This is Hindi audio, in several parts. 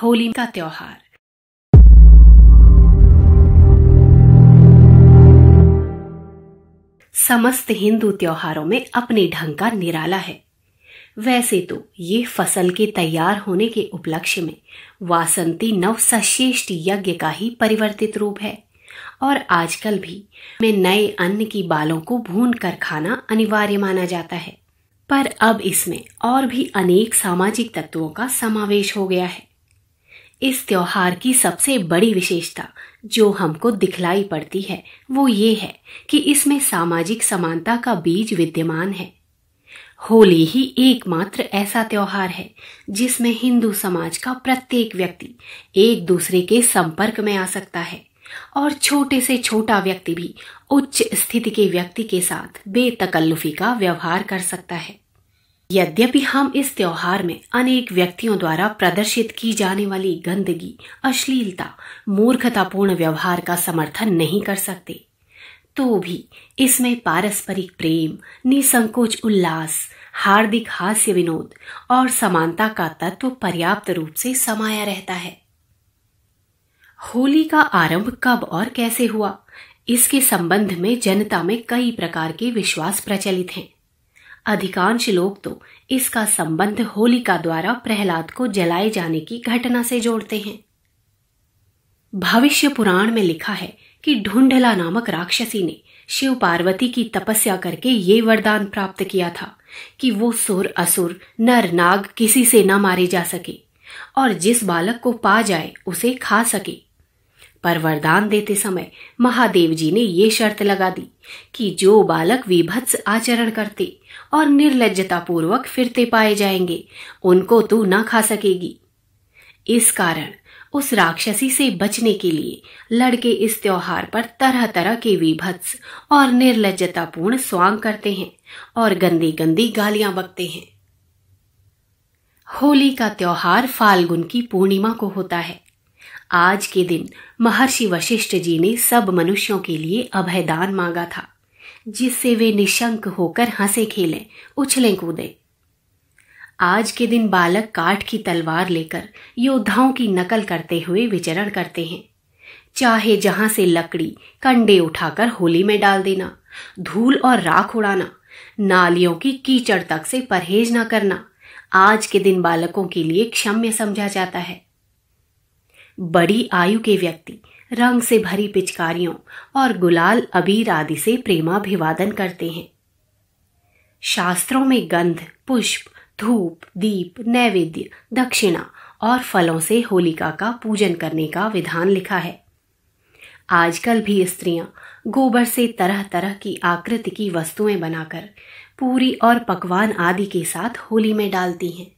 होली का त्योहार। समस्त हिंदू त्योहारों में अपने ढंग का निराला है। वैसे तो ये फसल के तैयार होने के उपलक्ष्य में वासंती नव सश्रेष्ठ यज्ञ का ही परिवर्तित रूप है और आजकल भी में नए अन्न की बालों को भून कर खाना अनिवार्य माना जाता है। पर अब इसमें और भी अनेक सामाजिक तत्वों का समावेश हो गया है। इस त्योहार की सबसे बड़ी विशेषता जो हमको दिखलाई पड़ती है वो ये है कि इसमें सामाजिक समानता का बीज विद्यमान है। होली ही एकमात्र ऐसा त्योहार है जिसमें हिंदू समाज का प्रत्येक व्यक्ति एक दूसरे के संपर्क में आ सकता है और छोटे से छोटा व्यक्ति भी उच्च स्थिति के व्यक्ति के साथ बेतकल्लुफी का व्यवहार कर सकता है। यद्यपि हम इस त्योहार में अनेक व्यक्तियों द्वारा प्रदर्शित की जाने वाली गंदगी, अश्लीलता, मूर्खतापूर्ण व्यवहार का समर्थन नहीं कर सकते, तो भी इसमें पारस्परिक प्रेम, निसंकोच उल्लास, हार्दिक हास्य विनोद और समानता का तत्व पर्याप्त रूप से समाया रहता है। होली का आरंभ कब और कैसे हुआ, इसके संबंध में जनता में कई प्रकार के विश्वास प्रचलित हैं। अधिकांश लोग तो इसका संबंध होलिका द्वारा प्रहलाद को जलाए जाने की घटना से जोड़ते हैं। भविष्य पुराण में लिखा है कि ढूंढला नामक राक्षसी ने शिव पार्वती की तपस्या करके ये वरदान प्राप्त किया था कि वो सुर, असुर, नर, नाग किसी से न मारे जा सके और जिस बालक को पा जाए उसे खा सके। पर वरदान देते समय महादेव जी ने ये शर्त लगा दी कि जो बालक विभत्स आचरण करते और निर्लज्जता पूर्वक फिरते पाए जाएंगे उनको तू न खा सकेगी। इस कारण उस राक्षसी से बचने के लिए लड़के इस त्योहार पर तरह तरह के विभत्स और निर्लज्जतापूर्ण स्वांग करते हैं और गंदी गंदी गालियां बकते हैं। होली का त्योहार फाल्गुन की पूर्णिमा को होता है। आज के दिन महर्षि वशिष्ठ जी ने सब मनुष्यों के लिए अभयदान मांगा था, जिससे वे निशंक होकर हंसे खेलें, उछलें कूदें। आज के दिन बालक काठ की तलवार लेकर योद्धाओं की नकल करते हुए विचरण करते हैं। चाहे जहां से लकड़ी, कंडे उठाकर होली में डाल देना, धूल और राख उड़ाना, नालियों की कीचड़ तक से परहेज न करना आज के दिन बालकों के लिए क्षम्य समझा जाता है। बड़ी आयु के व्यक्ति रंग से भरी पिचकारियों और गुलाल अबीर आदि से प्रेमाभिवादन करते हैं। शास्त्रों में गंध, पुष्प, धूप, दीप, नैवेद्य, दक्षिणा और फलों से होलिका का पूजन करने का विधान लिखा है। आजकल भी स्त्रियां गोबर से तरह तरह की आकृति की वस्तुएं बनाकर पूरी और पकवान आदि के साथ होली में डालती हैं।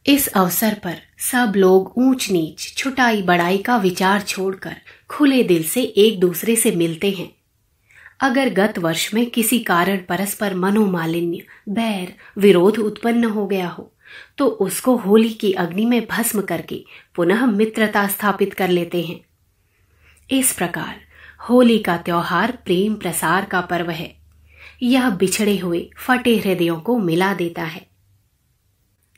इस अवसर पर सब लोग ऊंच नीच, छुटाई बढ़ाई का विचार छोड़कर खुले दिल से एक दूसरे से मिलते हैं। अगर गत वर्ष में किसी कारण परस्पर मनोमालिन्य, बैर, विरोध उत्पन्न हो गया हो तो उसको होली की अग्नि में भस्म करके पुनः मित्रता स्थापित कर लेते हैं। इस प्रकार होली का त्योहार प्रेम प्रसार का पर्व है। यह बिछड़े हुए फटे हृदयों को मिला देता है।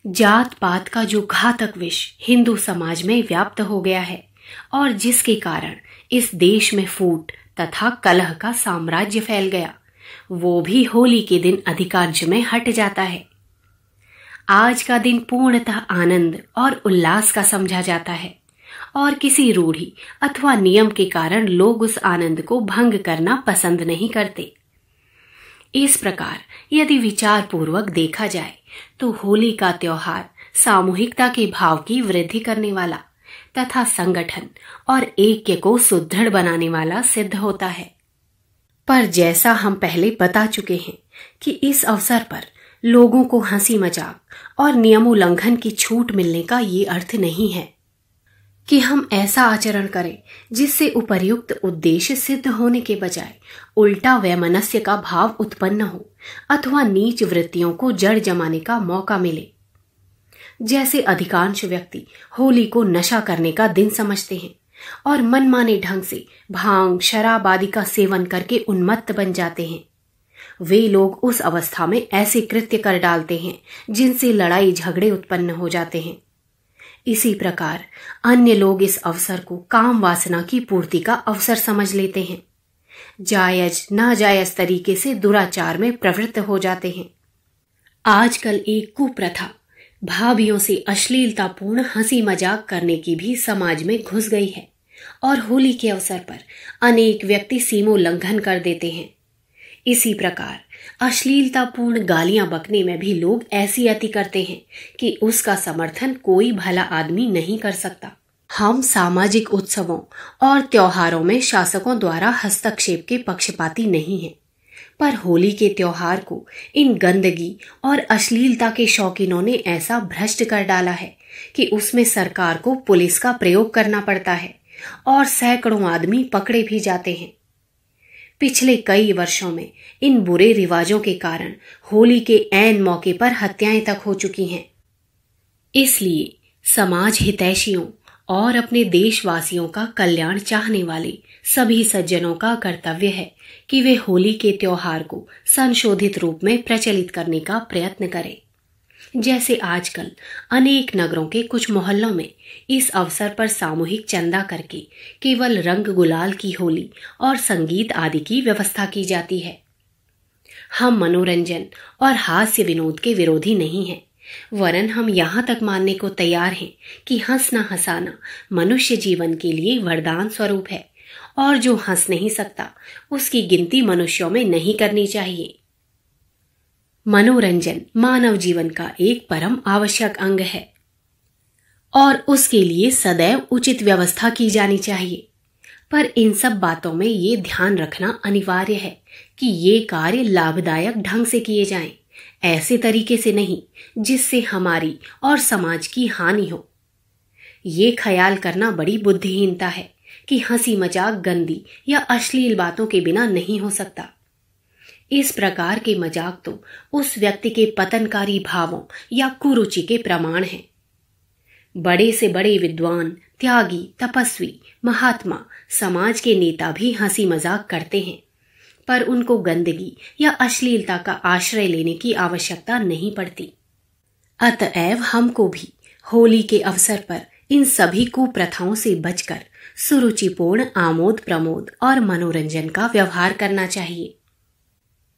जात पात का जो घातक विष हिंदू समाज में व्याप्त हो गया है और जिसके कारण इस देश में फूट तथा कलह का साम्राज्य फैल गया, वो भी होली के दिन अधिकांश में हट जाता है। आज का दिन पूर्णतः आनंद और उल्लास का समझा जाता है और किसी रूढ़ी अथवा नियम के कारण लोग उस आनंद को भंग करना पसंद नहीं करते। इस प्रकार यदि विचार पूर्वक देखा जाए तो होली का त्योहार सामूहिकता के भाव की वृद्धि करने वाला तथा संगठन और ऐक्य को सुदृढ़ बनाने वाला सिद्ध होता है। पर जैसा हम पहले बता चुके हैं कि इस अवसर पर लोगों को हंसी मजाक और नियमोल्लंघन की छूट मिलने का ये अर्थ नहीं है कि हम ऐसा आचरण करें जिससे उपर्युक्त उद्देश्य सिद्ध होने के बजाय उल्टा वैमनस्य का भाव उत्पन्न हो अथवा नीच वृत्तियों को जड़ जमाने का मौका मिले। जैसे अधिकांश व्यक्ति होली को नशा करने का दिन समझते हैं और मनमाने ढंग से भांग, शराब आदि का सेवन करके उन्मत्त बन जाते हैं। वे लोग उस अवस्था में ऐसे कृत्य कर डालते हैं जिनसे लड़ाई झगड़े उत्पन्न हो जाते हैं। इसी प्रकार अन्य लोग इस अवसर को काम वासना की पूर्ति का अवसर समझ लेते हैं, जायज नाजायज तरीके से दुराचार में प्रवृत्त हो जाते हैं। आजकल एक कुप्रथा भाभियों से अश्लीलतापूर्ण हंसी मजाक करने की भी समाज में घुस गई है और होली के अवसर पर अनेक व्यक्ति सीमोल्लंघन कर देते हैं। इसी प्रकार अश्लीलतापूर्ण गालियां बकने में भी लोग ऐसी अति करते हैं कि उसका समर्थन कोई भला आदमी नहीं कर सकता। हम सामाजिक उत्सवों और त्योहारों में शासकों द्वारा हस्तक्षेप के पक्षपाती नहीं हैं, पर होली के त्योहार को इन गंदगी और अश्लीलता के शौकीनों ने ऐसा भ्रष्ट कर डाला है कि उसमें सरकार को पुलिस का प्रयोग करना पड़ता है और सैकड़ों आदमी पकड़े भी जाते हैं। पिछले कई वर्षों में इन बुरे रिवाजों के कारण होली के ऐन मौके पर हत्याएं तक हो चुकी हैं। इसलिए समाज हितैषियों और अपने देशवासियों का कल्याण चाहने वाले सभी सज्जनों का कर्तव्य है कि वे होली के त्योहार को संशोधित रूप में प्रचलित करने का प्रयत्न करें। जैसे आजकल अनेक नगरों के कुछ मोहल्लों में इस अवसर पर सामूहिक चंदा करके केवल रंग गुलाल की होली और संगीत आदि की व्यवस्था की जाती है। हम मनोरंजन और हास्य विनोद के विरोधी नहीं हैं, वरन हम यहाँ तक मानने को तैयार हैं कि हंसना हंसाना मनुष्य जीवन के लिए वरदान स्वरूप है और जो हंस नहीं सकता उसकी गिनती मनुष्यों में नहीं करनी चाहिए। मनोरंजन मानव जीवन का एक परम आवश्यक अंग है और उसके लिए सदैव उचित व्यवस्था की जानी चाहिए, पर इन सब बातों में ये ध्यान रखना अनिवार्य है कि ये कार्य लाभदायक ढंग से किए जाएं, ऐसे तरीके से नहीं जिससे हमारी और समाज की हानि हो। ये ख्याल करना बड़ी बुद्धिहीनता है कि हंसी मजाक गंदी या अश्लील बातों के बिना नहीं हो सकता। इस प्रकार के मजाक तो उस व्यक्ति के पतनकारी भावों या कुरुचि के प्रमाण हैं। बड़े से बड़े विद्वान, त्यागी, तपस्वी, महात्मा, समाज के नेता भी हंसी मजाक करते हैं, पर उनको गंदगी या अश्लीलता का आश्रय लेने की आवश्यकता नहीं पड़ती। अतएव हमको भी होली के अवसर पर इन सभी कुप्रथाओं से बचकर सुरुचिपूर्ण आमोद प्रमोद और मनोरंजन का व्यवहार करना चाहिए।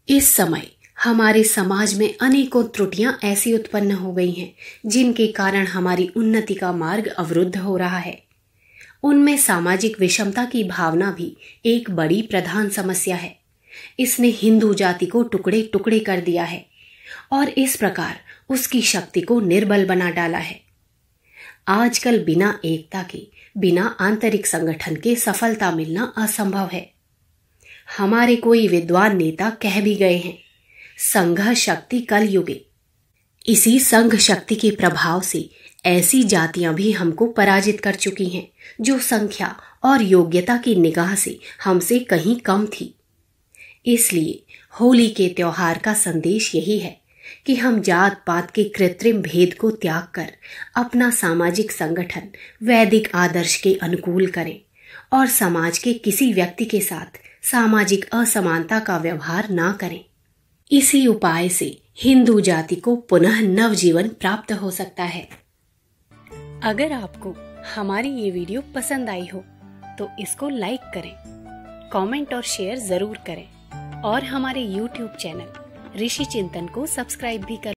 इस समय हमारे समाज में अनेकों त्रुटियां ऐसी उत्पन्न हो गई हैं जिनके कारण हमारी उन्नति का मार्ग अवरुद्ध हो रहा है। उनमें सामाजिक विषमता की भावना भी एक बड़ी प्रधान समस्या है। इसने हिंदू जाति को टुकड़े टुकड़े कर दिया है और इस प्रकार उसकी शक्ति को निर्बल बना डाला है। आजकल बिना एकता के, बिना आंतरिक संगठन के सफलता मिलना असंभव है। हमारे कोई विद्वान नेता कह भी गए हैं, संघ शक्ति कल युगे। इसी संघ शक्ति के प्रभाव से ऐसी जातियां भी हमको पराजित कर चुकी हैं जो संख्या और योग्यता की निगाह से हमसे कहीं कम थी। इसलिए होली के त्योहार का संदेश यही है कि हम जात पात के कृत्रिम भेद को त्याग कर अपना सामाजिक संगठन वैदिक आदर्श के अनुकूल करें और समाज के किसी व्यक्ति के साथ सामाजिक असमानता का व्यवहार ना करें। इसी उपाय से हिंदू जाति को पुनः नवजीवन प्राप्त हो सकता है। अगर आपको हमारी ये वीडियो पसंद आई हो तो इसको लाइक करें, कमेंट और शेयर जरूर करें और हमारे YouTube चैनल ऋषि चिंतन को सब्सक्राइब भी करें।